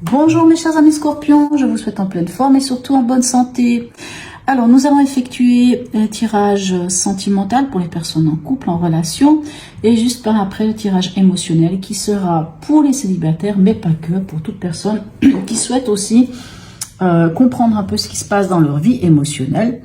Bonjour mes chers amis scorpions, je vous souhaite en pleine forme et surtout en bonne santé. Alors nous allons effectuer un tirage sentimental pour les personnes en couple, en relation, et juste par après le tirage émotionnel qui sera pour les célibataires, mais pas que, pour toute personne qui souhaite aussi comprendre un peu ce qui se passe dans leur vie émotionnelle.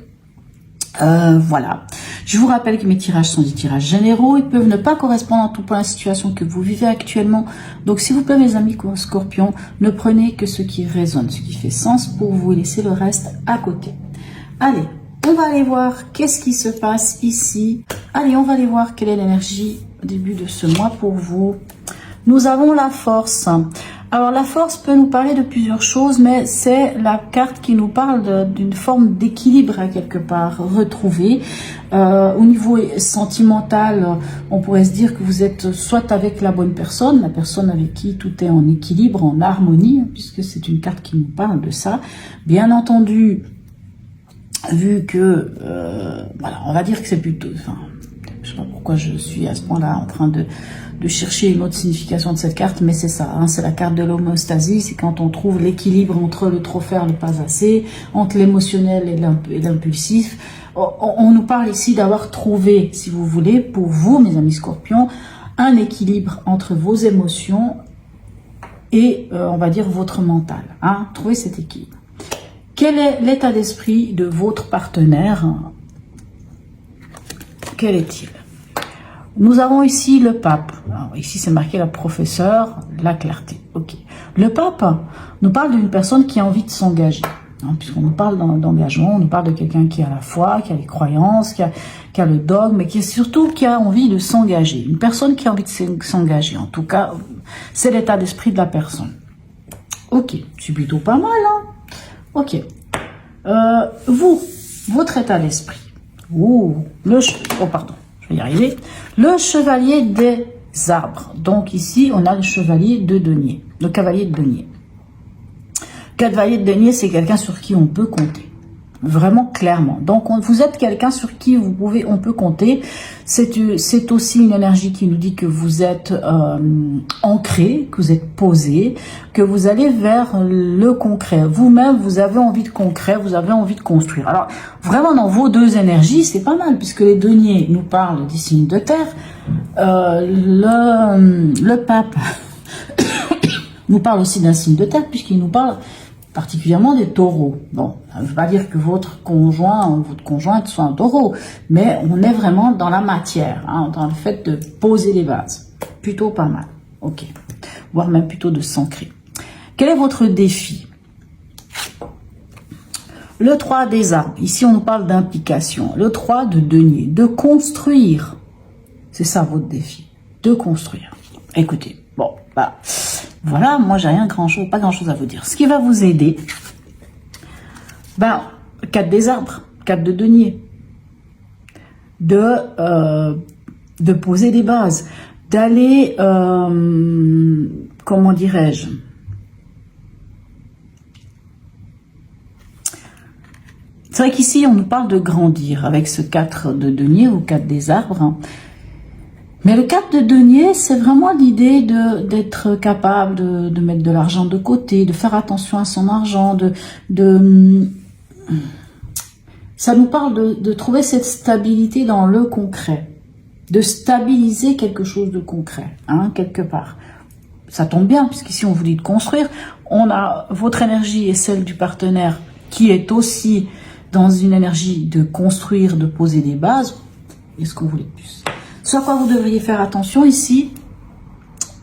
Voilà. Je vous rappelle que mes tirages sont des tirages généraux. Ils peuvent ne pas correspondre en tout point à la situation que vous vivez actuellement. Donc, s'il vous plaît, mes amis scorpions, ne prenez que ce qui résonne, ce qui fait sens pour vous et laissez le reste à côté. Allez, on va aller voir qu'est-ce qui se passe ici. Allez, on va aller voir quelle est l'énergie au début de ce mois pour vous. Nous avons la force. Alors la force peut nous parler de plusieurs choses, mais c'est la carte qui nous parle d'une forme d'équilibre à quelque part retrouvé. Au niveau sentimental, on pourrait se dire que vous êtes soit avec la bonne personne, la personne avec qui tout est en équilibre, en harmonie, puisque c'est une carte qui nous parle de ça. Bien entendu, vu que, voilà, on va dire que c'est plutôt, enfin, je sais pas pourquoi je suis à ce point-là en train de chercher une autre signification de cette carte, mais c'est ça, hein, c'est la carte de l'homéostasie, c'est quand on trouve l'équilibre entre le trop faire, le pas assez, entre l'émotionnel et l'impulsif. On nous parle ici d'avoir trouvé, si vous voulez, pour vous, mes amis scorpions, un équilibre entre vos émotions et, on va dire, votre mental. Hein, trouver cet équilibre. Quel est l'état d'esprit de votre partenaire? Quel est-il? Nous avons ici le pape. Alors, ici, c'est marqué la professeure, la clarté. Ok. Le pape nous parle d'une personne qui a envie de s'engager. Hein, puisqu'on nous parle d'engagement, on nous parle de quelqu'un qui a la foi, qui a les croyances, qui a le dogme, mais qui est surtout qui a envie de s'engager. Une personne qui a envie de s'engager. En tout cas, c'est l'état d'esprit de la personne. Ok. C'est plutôt pas mal, hein? Ok. Votre état d'esprit. Oh, pardon. Je vais y arriver. Le chevalier des arbres. Donc ici, on a le chevalier de denier. Le cavalier de denier. Le cavalier de denier, c'est quelqu'un sur qui on peut compter. Vraiment clairement. Donc vous êtes quelqu'un sur qui on peut compter. C'est aussi une énergie qui nous dit que vous êtes ancré, que vous êtes posé, que vous allez vers le concret. Vous-même, vous avez envie de concret, vous avez envie de construire. Alors vraiment dans vos deux énergies, c'est pas mal puisque les deniers nous parlent des signes de terre. Le pape nous parle aussi d'un signe de terre puisqu'il nous parle particulièrement des taureaux. Bon, je ne veux pas dire que votre conjoint ou votre conjointe soit un taureau, mais on est vraiment dans la matière, hein, dans le fait de poser les bases. Plutôt pas mal. Ok. Voire même plutôt de s'ancrer. Quel est votre défi? Le 3 des arbres. Ici, on nous parle d'implication. Le 3 de denier. De construire. C'est ça votre défi. De construire. Écoutez, bon, bah... Voilà, moi j'ai pas grand chose à vous dire. Ce qui va vous aider, 4 des arbres, 4 de denier, de poser des bases, d'aller, comment dirais-je, c'est vrai qu'ici on nous parle de grandir avec ce 4 de denier ou 4 des arbres, hein. Mais le 4 de denier, c'est vraiment l'idée d'être capable de mettre de l'argent de côté, de faire attention à son argent, ça nous parle de trouver cette stabilité dans le concret, de stabiliser quelque chose de concret, hein, quelque part. Ça tombe bien, puisqu'ici on vous dit de construire, on a votre énergie et celle du partenaire qui est aussi dans une énergie de construire, de poser des bases. Est-ce qu'on voulait plus? Ce à quoi vous devriez faire attention ici,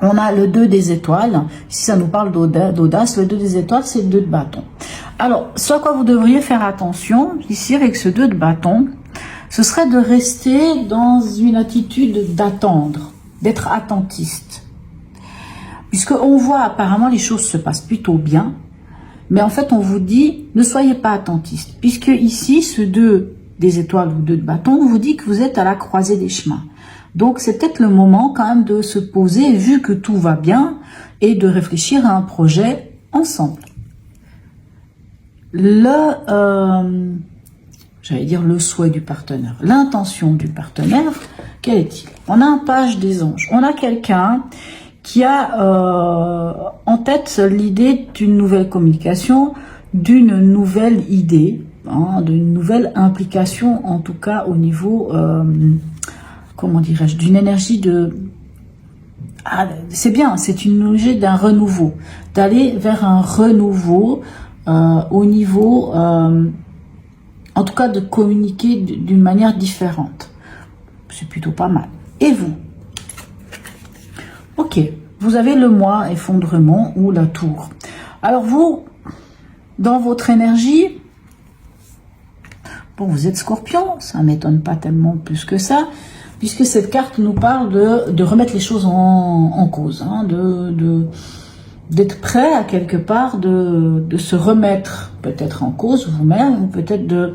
on a le 2 des étoiles. Ici, ça nous parle d'audace. Le 2 des étoiles, c'est le 2 de bâton. Alors, ce à quoi vous devriez faire attention, ici, avec ce 2 de bâton, ce serait de rester dans une attitude d'attendre, d'être attentiste. Puisqu'on voit apparemment les choses se passent plutôt bien, mais en fait, on vous dit, ne soyez pas attentiste. Puisque ici, ce 2 des étoiles ou 2 de bâton vous dit que vous êtes à la croisée des chemins. Donc, c'est peut-être le moment quand même de se poser, vu que tout va bien, et de réfléchir à un projet ensemble. J'allais dire le souhait du partenaire, l'intention du partenaire, quel est-il? On a un page des anges. On a quelqu'un qui a en tête l'idée d'une nouvelle communication, d'une nouvelle idée, hein, d'une nouvelle implication, en tout cas au niveau, comment dirais-je, d'une énergie de... Ah, c'est bien, c'est une énergie d'un renouveau, d'aller vers un renouveau au niveau, en tout cas de communiquer d'une manière différente. C'est plutôt pas mal. Et vous? Ok, vous avez le moi, effondrement ou la tour. Alors vous, dans votre énergie, bon, vous êtes Scorpion, ça ne m'étonne pas tellement plus que ça, puisque cette carte nous parle de remettre les choses en cause, hein, d'être prêt à quelque part, de se remettre peut-être en cause vous-même, ou peut-être de...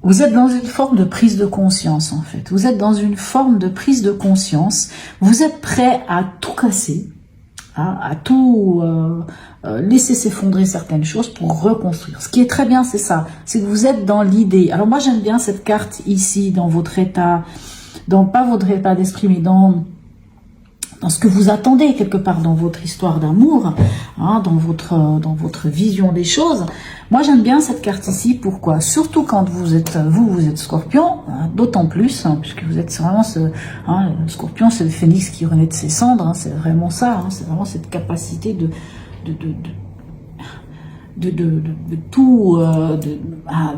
Vous êtes dans une forme de prise de conscience, en fait. Vous êtes dans une forme de prise de conscience. Vous êtes prêt à tout casser, à tout laisser s'effondrer certaines choses pour reconstruire. Ce qui est très bien, c'est ça. C'est que vous êtes dans l'idée. Alors moi, j'aime bien cette carte ici, dans votre état, pas votre état d'esprit, mais dans ce que vous attendez quelque part dans votre histoire d'amour, hein, dans votre vision des choses. Moi, j'aime bien cette carte ici. Pourquoi? Surtout quand vous êtes Scorpion, hein, d'autant plus, hein, puisque vous êtes vraiment le Scorpion, c'est le phénix qui renaît de ses cendres. Hein, c'est vraiment ça. Hein, c'est vraiment cette capacité de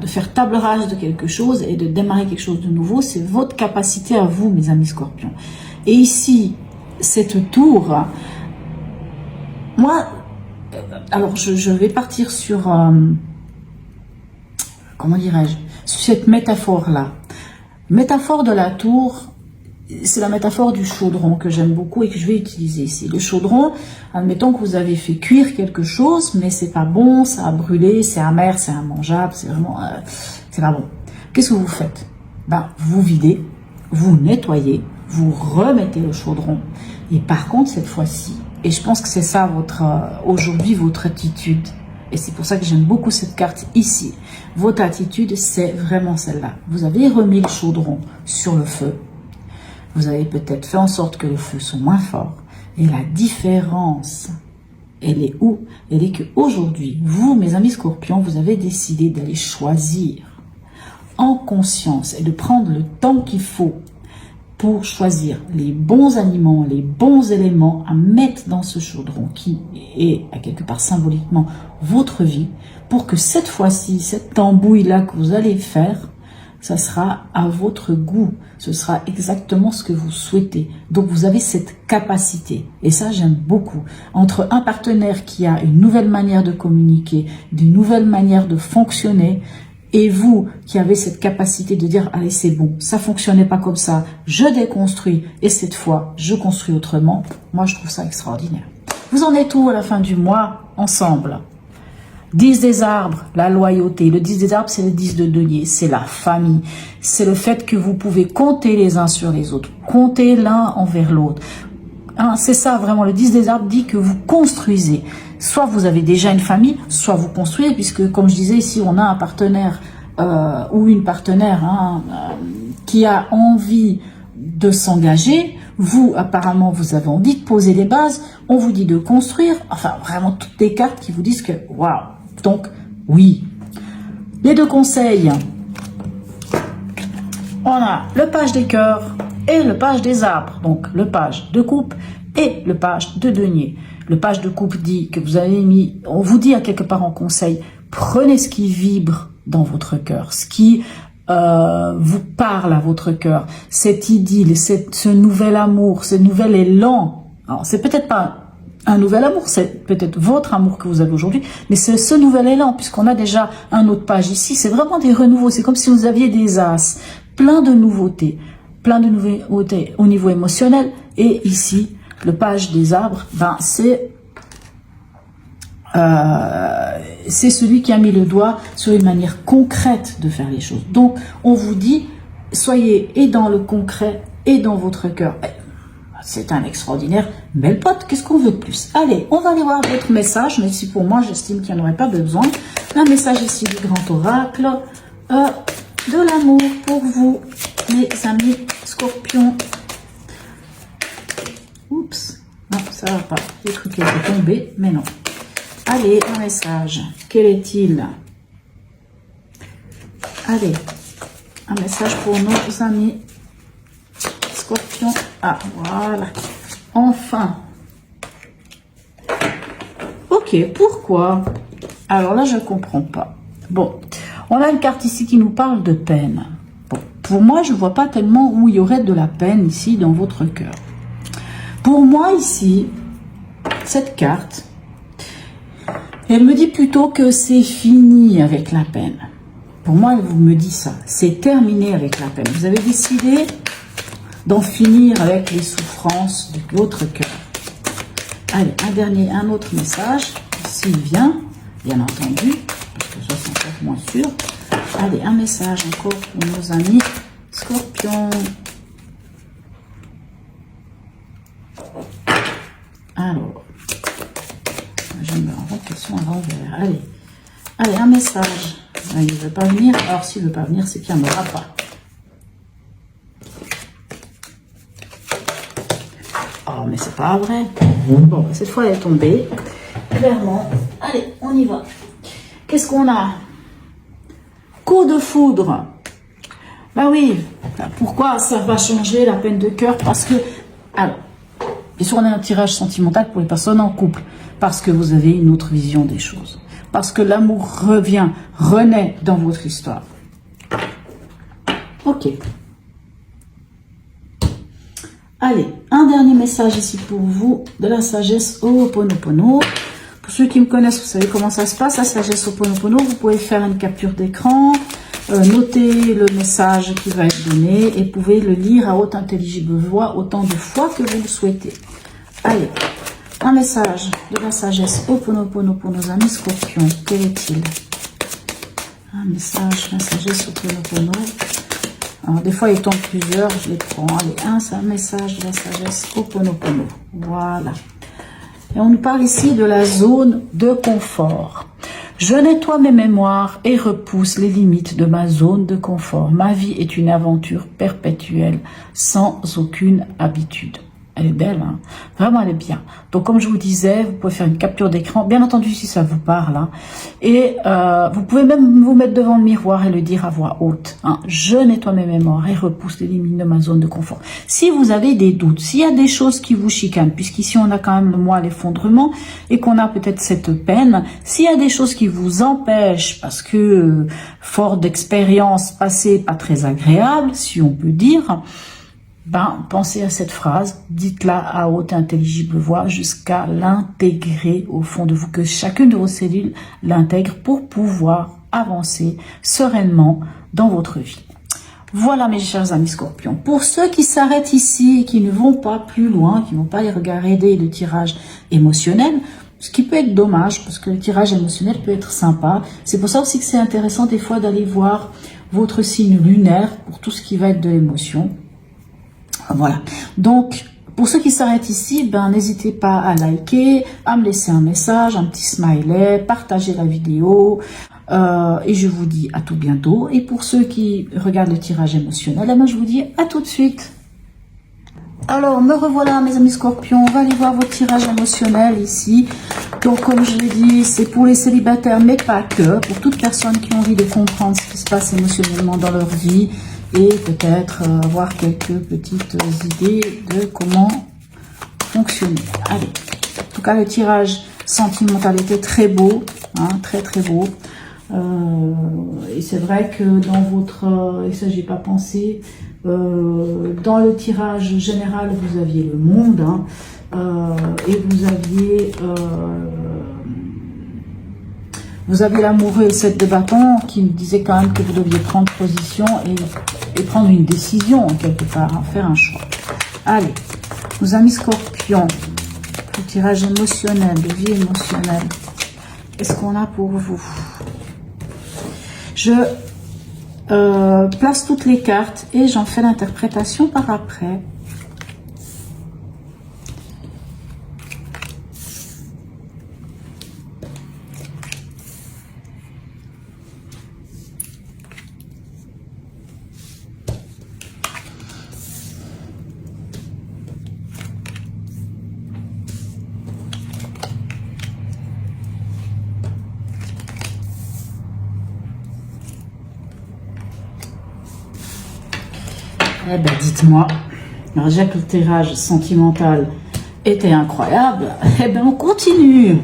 faire table rase de quelque chose et de démarrer quelque chose de nouveau. C'est votre capacité à vous, mes amis Scorpions. Et ici, cette tour, moi, alors je vais partir sur, comment dirais-je, sur cette métaphore-là. Métaphore de la tour, c'est la métaphore du chaudron que j'aime beaucoup et que je vais utiliser ici. Le chaudron, admettons que vous avez fait cuire quelque chose, mais c'est pas bon, ça a brûlé, c'est amer, c'est immangeable, c'est vraiment, c'est pas bon. Qu'est-ce que vous faites? Ben, vous videz, vous nettoyez, vous remettez le chaudron. Et par contre, cette fois-ci, et je pense que c'est ça aujourd'hui votre attitude, et c'est pour ça que j'aime beaucoup cette carte ici. Votre attitude, c'est vraiment celle-là. Vous avez remis le chaudron sur le feu. Vous avez peut-être fait en sorte que le feu soit moins fort. Et la différence, elle est où? Elle est qu'aujourd'hui, vous, mes amis Scorpions, vous avez décidé d'aller choisir en conscience et de prendre le temps qu'il faut pour choisir les bons aliments, les bons éléments à mettre dans ce chaudron qui est, à quelque part symboliquement, votre vie, pour que cette fois-ci, cette tambouille-là que vous allez faire, ça sera à votre goût, ce sera exactement ce que vous souhaitez. Donc vous avez cette capacité, et ça j'aime beaucoup, entre un partenaire qui a une nouvelle manière de communiquer, une nouvelle manière de fonctionner, et vous qui avez cette capacité de dire, allez c'est bon, ça fonctionnait pas comme ça, je déconstruis et cette fois je construis autrement. Moi je trouve ça extraordinaire. Vous en êtes où à la fin du mois ensemble? 10 des arbres, la loyauté. Le 10 des arbres, c'est le 10 de denier, c'est la famille. C'est le fait que vous pouvez compter les uns sur les autres, compter l'un envers l'autre. Hein, c'est ça vraiment, le 10 des arbres dit que vous construisez. Soit vous avez déjà une famille, soit vous construisez, puisque comme je disais ici, on a un partenaire ou une partenaire qui a envie de s'engager. Vous, apparemment, vous avez envie de poser les bases. On vous dit de construire. Enfin, vraiment toutes les cartes qui vous disent que waouh. Donc, oui. Les deux conseils. On a le page des cœurs et le page des arbres. Donc, le page de coupe et le page de denier. Le page de coupe dit que vous avez mis, on vous dit à quelque part en conseil, prenez ce qui vibre dans votre cœur, ce qui vous parle à votre cœur, cette idylle, ce nouvel amour, ce nouvel élan. Alors, c'est peut-être pas un nouvel amour, c'est peut-être votre amour que vous avez aujourd'hui, mais c'est ce nouvel élan, puisqu'on a déjà un autre page ici, c'est vraiment des renouveaux, c'est comme si vous aviez des as, plein de nouveautés au niveau émotionnel, et ici, le page des arbres, ben c'est celui qui a mis le doigt sur une manière concrète de faire les choses. Donc, on vous dit, soyez et dans le concret et dans votre cœur. c'est un extraordinaire bel pote. Qu'est-ce qu'on veut de plus? Allez, on va aller voir d'autres messages, mais si pour moi, j'estime qu'il n'y en aurait pas besoin. Un message ici du grand oracle. De l'amour pour vous, mes amis scorpions. Oups, non, ça va pas. J'ai cru qu'il était tombé, mais non. Allez, un message. Quel est-il? Allez, un message pour nos amis scorpions. Ah, voilà. Enfin. Ok, pourquoi? Alors là, je ne comprends pas. Bon, on a une carte ici qui nous parle de peine. Bon, pour moi, je ne vois pas tellement où il y aurait de la peine ici dans votre cœur. Pour moi, ici, cette carte, elle me dit plutôt que c'est fini avec la peine. Pour moi, elle me dit ça. C'est terminé avec la peine. Vous avez décidé d'en finir avec les souffrances de votre cœur. Allez, un autre message. S'il vient, bien entendu, parce que ça c'est encore moins sûr. Allez, un message encore pour nos amis scorpions. Alors, je me rends qu'elles sont à l'envers. Allez, un message. Il ne veut pas venir. Alors, s'il ne veut pas venir, c'est qu'il n'y en aura pas. Oh, mais c'est pas vrai. Bon, cette fois, elle est tombée. Clairement. Allez, on y va. Qu'est-ce qu'on a? Coup de foudre. Bah oui. Pourquoi ça va changer la peine de cœur? Parce que, alors, bien sûr, on a un tirage sentimental pour les personnes en couple. Parce que vous avez une autre vision des choses. Parce que l'amour renaît dans votre histoire. Ok. Allez, un dernier message ici pour vous, de la sagesse Ho'oponopono. Pour ceux qui me connaissent, vous savez comment ça se passe, la sagesse Ho'oponopono. Vous pouvez faire une capture d'écran, noter le message qui va être donné et pouvez le lire à haute intelligible voix autant de fois que vous le souhaitez. Allez, un message de la sagesse Ho'oponopono pour nos amis scorpions. Quel est-il? Un message de la sagesse Ho'oponopono. Alors, des fois, il tombe plusieurs, je les prends. Allez, c'est un message de la sagesse Ho'oponopono. Voilà. Et on nous parle ici de la zone de confort. Je nettoie mes mémoires et repousse les limites de ma zone de confort. Ma vie est une aventure perpétuelle, sans aucune habitude. Elle est belle, hein? Vraiment, elle est bien. Donc, comme je vous disais, vous pouvez faire une capture d'écran, bien entendu, si ça vous parle. Hein. Et vous pouvez même vous mettre devant le miroir et le dire à voix haute. Hein. Je nettoie mes mémoires et repousse les limites de ma zone de confort. Si vous avez des doutes, s'il y a des choses qui vous chicanent, puisqu'ici, on a quand même le moi, l'effondrement, et qu'on a peut-être cette peine, s'il y a des choses qui vous empêchent, parce que, fort d'expériences passées pas très agréables, si on peut dire, pensez à cette phrase, dites-la à haute intelligible voix jusqu'à l'intégrer au fond de vous, que chacune de vos cellules l'intègre pour pouvoir avancer sereinement dans votre vie. Voilà mes chers amis scorpions. Pour ceux qui s'arrêtent ici et qui ne vont pas plus loin, qui ne vont pas y regarder le tirage émotionnel, ce qui peut être dommage parce que le tirage émotionnel peut être sympa. C'est pour ça aussi que c'est intéressant des fois d'aller voir votre signe lunaire pour tout ce qui va être de l'émotion. Voilà, donc pour ceux qui s'arrêtent ici, n'hésitez pas à liker, à me laisser un message, un petit smiley, partager la vidéo et je vous dis à tout bientôt. Et pour ceux qui regardent le tirage émotionnel, je vous dis à tout de suite. Alors, me revoilà mes amis scorpions, on va aller voir votre tirage émotionnel ici. Donc comme je l'ai dit, c'est pour les célibataires, mais pas que, pour toute personne qui a envie de comprendre ce qui se passe émotionnellement dans leur vie. Et peut-être avoir quelques petites idées de comment fonctionner. Allez, en tout cas le tirage sentimental était très beau, hein, très très beau. Et c'est vrai que dans votre, et ça j'ai pas pensé, dans le tirage général vous aviez le monde, hein, et vous aviez l'amoureux et 7 de bâton qui me disait quand même que vous deviez prendre position et prendre une décision quelque part, hein, faire un choix. Allez, nos amis scorpions, le tirage émotionnel, de vie émotionnelle, qu'est-ce qu'on a pour vous? Je place toutes les cartes et j'en fais l'interprétation par après. Eh ben, dites-moi. Alors, déjà que le tirage sentimental était incroyable, eh ben, on continue.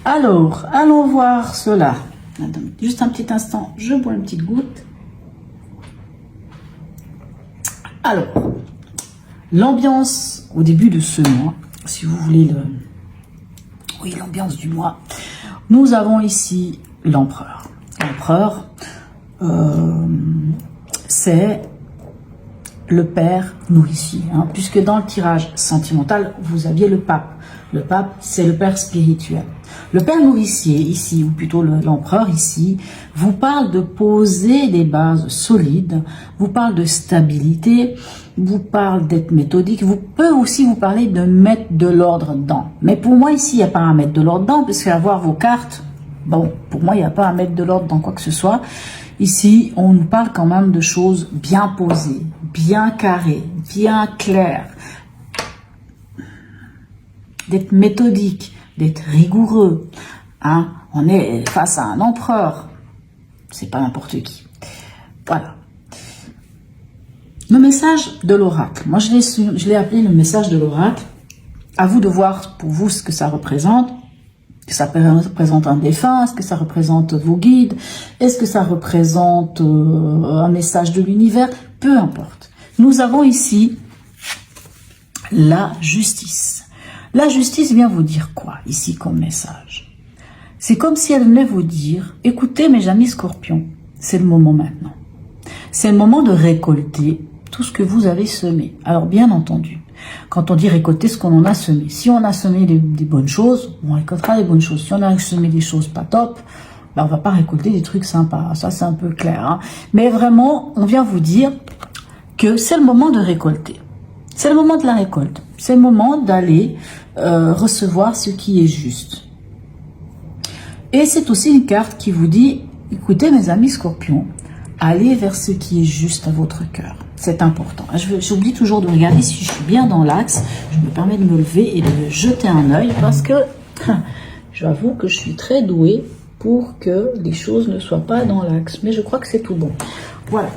Alors, allons voir cela. Attends, juste un petit instant, je bois une petite goutte. Alors, l'ambiance au début de ce mois, si vous voulez oui, l'ambiance du mois, nous avons ici l'empereur. L'empereur, c'est le père nourricier, hein, puisque dans le tirage sentimental, vous aviez le pape. Le pape, c'est le père spirituel. Le père nourricier ici, ou plutôt l'empereur ici, vous parle de poser des bases solides, vous parle de stabilité, vous parle d'être méthodique, vous peut aussi vous parler de mettre de l'ordre dedans. Mais pour moi ici, il n'y a pas à mettre de l'ordre dedans, parce qu'à voir vos cartes, bon, pour moi, il n'y a pas à mettre de l'ordre dans quoi que ce soit. Ici, on nous parle quand même de choses bien posées, bien carrées, bien claires, d'être méthodique, d'être rigoureux. Hein? On est face à un empereur, c'est pas n'importe qui. Voilà. Le message de l'oracle. Moi, je l'ai appelé le message de l'oracle. À vous de voir pour vous ce que ça représente. Est-ce que ça représente un défunt? Est-ce que ça représente vos guides? Est-ce que ça représente un message de l'univers? Peu importe. Nous avons ici la justice. La justice vient vous dire quoi ici comme message? C'est comme si elle venait vous dire, écoutez mes amis scorpions, c'est le moment maintenant. C'est le moment de récolter tout ce que vous avez semé. Alors bien entendu, quand on dit récolter ce qu'on en a semé, si on a semé des bonnes choses, on récoltera les bonnes choses. Si on a semé des choses pas top, ben on va pas récolter des trucs sympas. Ça c'est un peu clair. Hein. Mais vraiment, on vient vous dire que c'est le moment de récolter. C'est le moment de la récolte. C'est le moment d'aller recevoir ce qui est juste. Et c'est aussi une carte qui vous dit, écoutez mes amis scorpions, allez vers ce qui est juste à votre cœur. C'est important. J'oublie toujours de regarder si je suis bien dans l'axe. Je me permets de me lever et de jeter un œil parce que j'avoue que je suis très douée pour que les choses ne soient pas dans l'axe. Mais je crois que c'est tout bon. Voilà.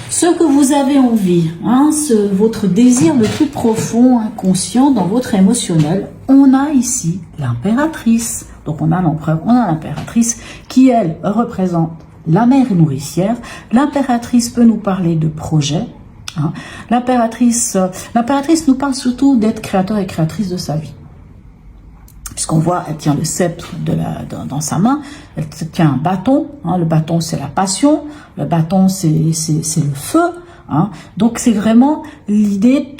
Ce que vous avez envie, hein, votre désir le plus profond, inconscient, dans votre émotionnel, on a ici l'impératrice. Donc on a l'empereur, on a l'impératrice qui, elle, représente la mère nourricière. L'impératrice peut nous parler de projets. Hein. L'impératrice nous parle surtout d'être créateur et créatrice de sa vie. Puisqu'on voit, elle tient le sceptre dans sa main, elle tient un bâton. Hein. Le bâton, c'est la passion. Le bâton, c'est le feu. Hein. Donc, c'est vraiment l'idée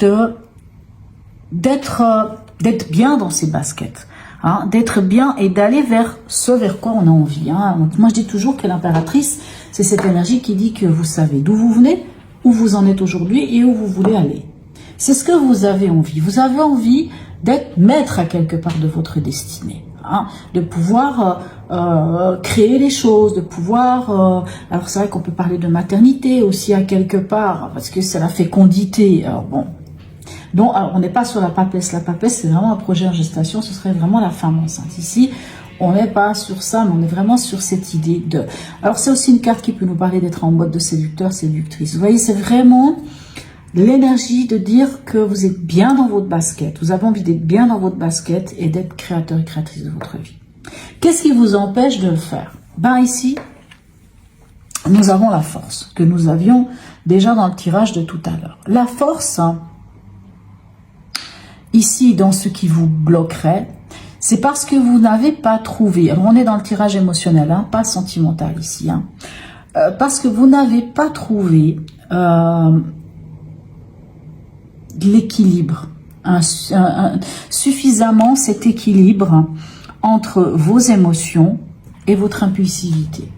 d'être bien dans ses baskets. Hein, d'être bien et d'aller vers ce vers quoi on a envie. Hein. Moi, je dis toujours que l'impératrice, c'est cette énergie qui dit que vous savez d'où vous venez, où vous en êtes aujourd'hui et où vous voulez aller. C'est ce que vous avez envie. Vous avez envie d'être maître à quelque part de votre destinée. Hein, de pouvoir créer les choses, de pouvoir... alors, c'est vrai qu'on peut parler de maternité aussi à quelque part, parce que c'est la fécondité. Alors, bon... Donc, alors, on n'est pas sur la papesse. La papesse, c'est vraiment un projet en gestation. Ce serait vraiment la femme enceinte. Ici, on n'est pas sur ça, mais on est vraiment sur cette idée de... Alors, c'est aussi une carte qui peut nous parler d'être en mode de séducteur, séductrice. Vous voyez, c'est vraiment l'énergie de dire que vous êtes bien dans votre basket. Vous avez envie d'être bien dans votre basket et d'être créateur et créatrice de votre vie. Qu'est-ce qui vous empêche de le faire? Ben ici, nous avons la force que nous avions déjà dans le tirage de tout à l'heure. La force... Hein, ici, dans ce qui vous bloquerait, c'est parce que vous n'avez pas trouvé, alors on est dans le tirage émotionnel, hein, pas sentimental ici, hein, parce que vous n'avez pas trouvé l'équilibre, suffisamment cet équilibre entre vos émotions et votre impulsivité.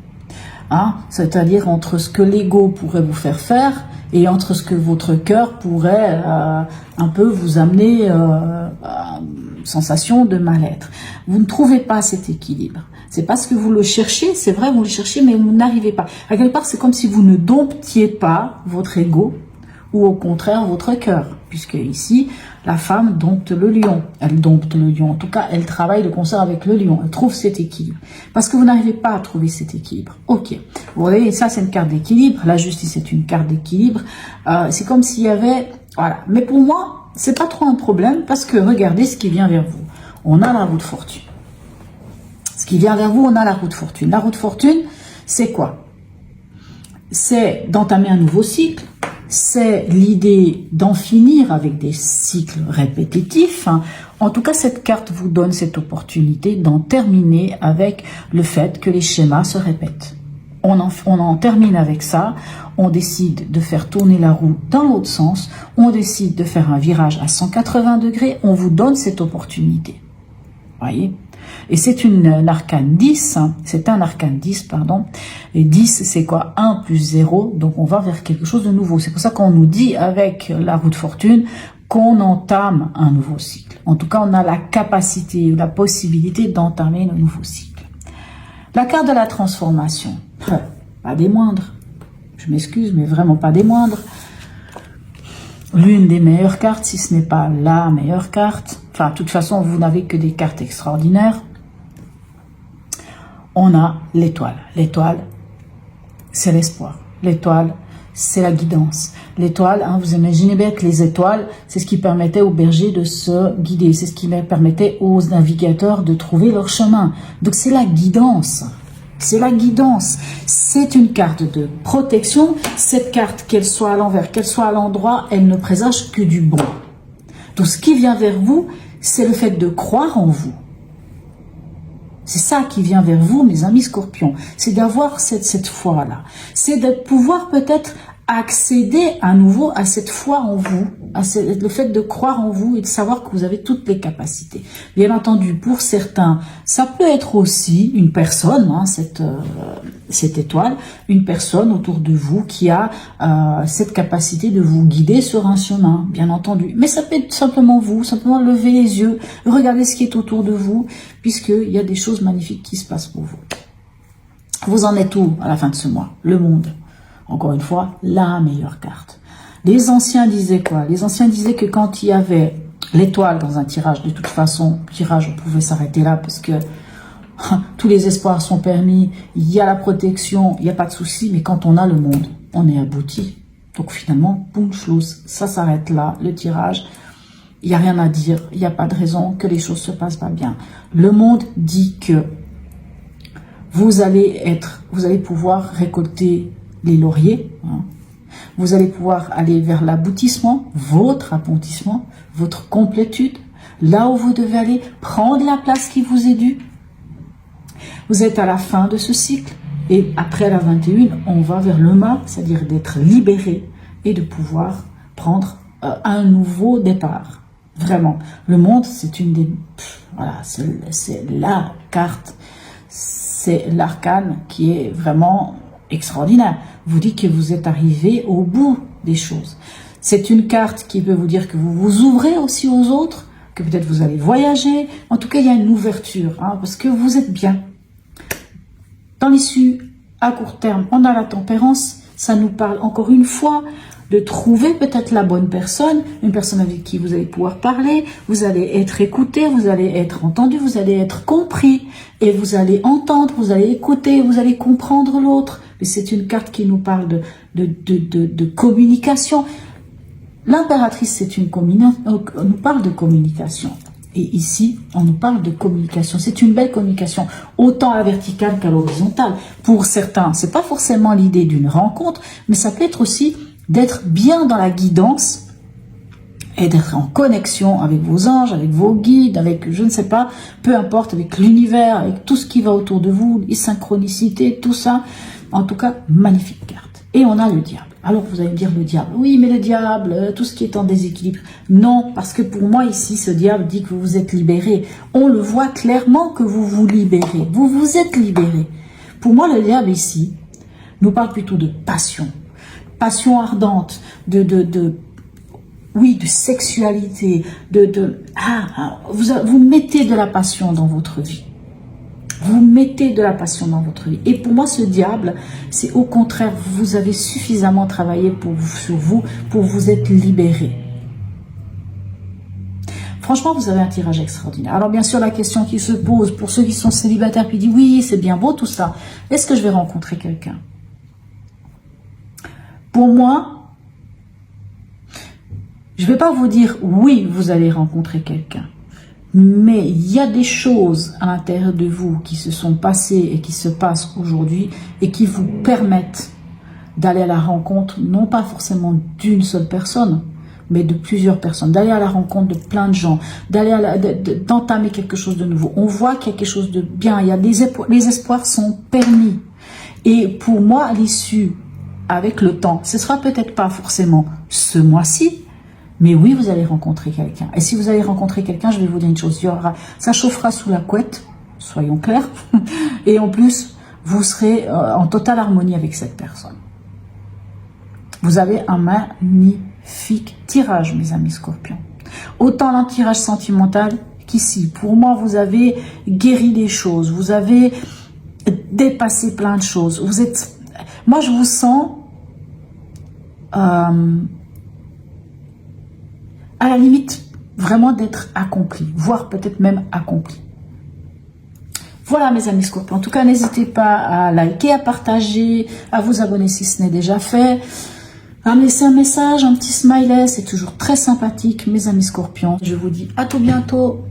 Hein, c'est-à-dire entre ce que l'ego pourrait vous faire et entre ce que votre cœur pourrait un peu vous amener à une sensation de mal-être. Vous ne trouvez pas cet équilibre. C'est parce que vous le cherchez, c'est vrai, vous le cherchez, mais vous n'arrivez pas. À quelque part, c'est comme si vous ne domptiez pas votre ego ou au contraire votre cœur, puisque ici, la femme dompte le lion. Elle dompte le lion. En tout cas, elle travaille de concert avec le lion. Elle trouve cet équilibre. Parce que vous n'arrivez pas à trouver cet équilibre. Ok. Vous voyez, ça, c'est une carte d'équilibre. La justice est une carte d'équilibre. C'est comme s'il y avait... Voilà. Mais pour moi, c'est pas trop un problème parce que regardez ce qui vient vers vous. On a la roue de fortune. Ce qui vient vers vous, on a la roue de fortune. La roue de fortune, c'est quoi? C'est d'entamer un nouveau cycle. C'est l'idée d'en finir avec des cycles répétitifs. En tout cas, cette carte vous donne cette opportunité d'en terminer avec le fait que les schémas se répètent. On en termine avec ça. On décide de faire tourner la roue dans l'autre sens. On décide de faire un virage à 180 degrés. On vous donne cette opportunité. Voyez? Et c'est un arcane 10, c'est un arcane 10, pardon. Et 10, c'est quoi? 1 plus 0, donc on va vers quelque chose de nouveau. C'est pour ça qu'on nous dit avec la roue de fortune qu'on entame un nouveau cycle. En tout cas, on a la capacité, la possibilité d'entamer un nouveau cycle. La carte de la transformation, pas des moindres. Je m'excuse, mais vraiment pas des moindres. L'une des meilleures cartes, si ce n'est pas la meilleure carte. Enfin, de toute façon, vous n'avez que des cartes extraordinaires. On a l'étoile. L'étoile, c'est l'espoir. L'étoile, c'est la guidance. L'étoile, vous imaginez bien que les étoiles, c'est ce qui permettait aux bergers de se guider. C'est ce qui permettait aux navigateurs de trouver leur chemin. Donc, c'est la guidance. C'est la guidance. C'est une carte de protection. Cette carte, qu'elle soit à l'envers, qu'elle soit à l'endroit, elle ne présage que du bon. Donc, ce qui vient vers vous, c'est le fait de croire en vous. C'est ça qui vient vers vous, mes amis scorpions. C'est d'avoir cette foi-là. C'est de pouvoir peut-être accéder à nouveau à cette foi en vous, le fait de croire en vous et de savoir que vous avez toutes les capacités. Bien entendu, pour certains, ça peut être aussi une personne, cette étoile, une personne autour de vous qui a cette capacité de vous guider sur un chemin, bien entendu. Mais ça peut être simplement vous, simplement lever les yeux, regarder ce qui est autour de vous, puisqu'il y a des choses magnifiques qui se passent pour vous. Vous en êtes où à la fin de ce mois? Le monde. Encore une fois, la meilleure carte. Les anciens disaient quoi? Les anciens disaient que quand il y avait l'étoile dans un tirage, de toute façon, tirage, on pouvait s'arrêter là parce que tous les espoirs sont permis, il y a la protection, il n'y a pas de souci, mais quand on a le monde, on est abouti. Donc finalement, boum, chose, ça s'arrête là, le tirage. Il n'y a rien à dire, il n'y a pas de raison que les choses se passent pas bien. Le monde dit que vous allez pouvoir récolter les lauriers, vous allez pouvoir aller vers l'aboutissement, votre aboutissement, votre complétude, là où vous devez aller, prendre la place qui vous est due. Vous êtes à la fin de ce cycle et après la 21, on va vers le mât, c'est-à-dire d'être libéré et de pouvoir prendre un nouveau départ. Vraiment, le monde, c'est une des... Voilà, c'est la carte, c'est l'arcane qui est vraiment extraordinaire. Vous dit que vous êtes arrivé au bout des choses. C'est une carte qui peut vous dire que vous vous ouvrez aussi aux autres, que peut-être vous allez voyager. En tout cas, il y a une ouverture, parce que vous êtes bien. Dans l'issue, à court terme, on a la tempérance. Ça nous parle encore une fois de trouver peut-être la bonne personne, une personne avec qui vous allez pouvoir parler, vous allez être écouté, vous allez être entendu, vous allez être compris, et vous allez entendre, vous allez écouter, vous allez comprendre l'autre. Et c'est une carte qui nous parle de communication. L'impératrice, nous parle de communication. Et ici, on nous parle de communication. C'est une belle communication, autant à la verticale qu'à l'horizontale. Pour certains, c'est pas forcément l'idée d'une rencontre, mais ça peut être aussi d'être bien dans la guidance et d'être en connexion avec vos anges, avec vos guides, avec, je ne sais pas, peu importe, avec l'univers, avec tout ce qui va autour de vous, les synchronicités, tout ça. En tout cas, magnifique carte. Et on a le diable. Alors vous allez me dire le diable. Oui, mais le diable, tout ce qui est en déséquilibre. Non, parce que pour moi ici, ce diable dit que vous vous êtes libéré. On le voit clairement que vous vous libérez. Vous vous êtes libéré. Pour moi, le diable ici nous parle plutôt de passion. Passion ardente, de sexualité, vous mettez de la passion dans votre vie. Vous mettez de la passion dans votre vie. Et pour moi, ce diable, c'est au contraire, vous avez suffisamment travaillé sur vous pour vous être libéré. Franchement, vous avez un tirage extraordinaire. Alors bien sûr, la question qui se pose pour ceux qui sont célibataires, puis disent oui, c'est bien beau tout ça. Est-ce que je vais rencontrer quelqu'un? Pour moi, je ne vais pas vous dire oui, vous allez rencontrer quelqu'un. Mais il y a des choses à l'intérieur de vous qui se sont passées et qui se passent aujourd'hui et qui vous permettent d'aller à la rencontre, non pas forcément d'une seule personne, mais de plusieurs personnes, d'aller à la rencontre de plein de gens, d'entamer quelque chose de nouveau. On voit qu'il y a quelque chose de bien, il y a les espoirs sont permis. Et pour moi, à l'issue, avec le temps, ce sera peut-être pas forcément ce mois-ci, mais oui, vous allez rencontrer quelqu'un. Et si vous allez rencontrer quelqu'un, je vais vous dire une chose, ça chauffera sous la couette, soyons clairs. Et en plus, vous serez en totale harmonie avec cette personne. Vous avez un magnifique tirage, mes amis Scorpions. Autant un tirage sentimental qu'ici. Pour moi, vous avez guéri des choses. Vous avez dépassé plein de choses. Vous êtes... Moi, je vous sens... à la limite, vraiment d'être accompli, voire peut-être même accompli. Voilà mes amis Scorpions. En tout cas, n'hésitez pas à liker, à partager, à vous abonner si ce n'est déjà fait, à me laisser un message, un petit smiley, c'est toujours très sympathique mes amis Scorpions. Je vous dis à tout bientôt.